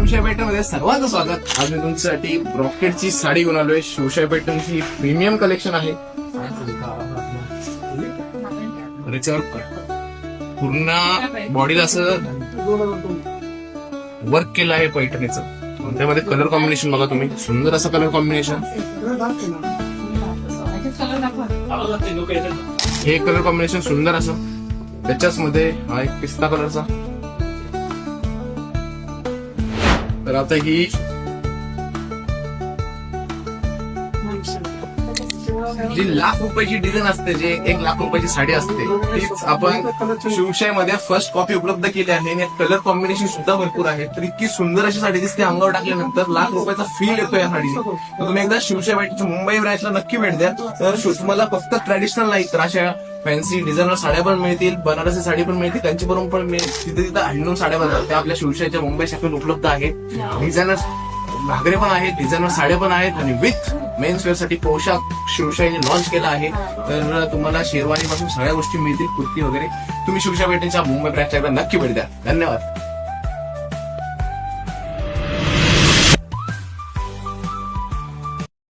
शिवशाही पॅटर्नमध्ये सर्वांचं स्वागत. आज मी तुमच्यासाठी ब्रॉकेटची साडी घेऊन आलोय. शिवशाही पॅटर्नची प्रीमियम कलेक्शन आहे. पूर्ण बॉडीला असं वर्क केलं आहे पैठणीचं. त्यामध्ये कलर कॉम्बिनेशन बघा तुम्ही, सुंदर असं कलर कॉम्बिनेशन. हे कलर कॉम्बिनेशन सुंदर असं. त्याच्याच मध्ये हा एक पिस्ता कलरचा. तर आता ही जी लाख रुपयाची डिझाईन असते, जे 1 लाख रुपयाची साडी असते, तीच आपण शिवशाही मध्ये फर्स्ट कॉपी उपलब्ध केली आहे. आणि कलर कॉम्बिनेशन सुद्धा भरपूर आहे. तर इतकी सुंदर अशी साडी दिसते. अंगावर टाकल्यानंतर लाख रुपयाचा फील येतो या साडीने. तर तुम्ही एकदा शिवशाही पॅटर्नच्या मुंबई ब्रँचला नक्की भेट द्या. तर तुम्हाला फक्त ट्रॅडिशनल नाही तर अशा फॅन्सी डिझायनर साड्या पण मिळतील, बनारसी साडी पण मिळतील, कांचीपुरम पण मिळतील. तिथे हँडलूम साड्या बनतात त्या आपल्या शिवशाहीच्या मुंबई शाखेत उपलब्ध आहेत. डिझायनर घागरे पण आहेत, डिझायनर साड्या पण आहेत आणि विथ मेन्स वेअर साठी पोशाख शिवशाहीने लॉन्च केला आहे. तर तुम्हाला शेरवानी पासून सगळ्या गोष्टी मिळतील, कुर्ती वगैरे. तुम्ही शिवशाही पॅटर्नच्या मुंबई ब्रँचला नक्की भेट द्या. धन्यवाद.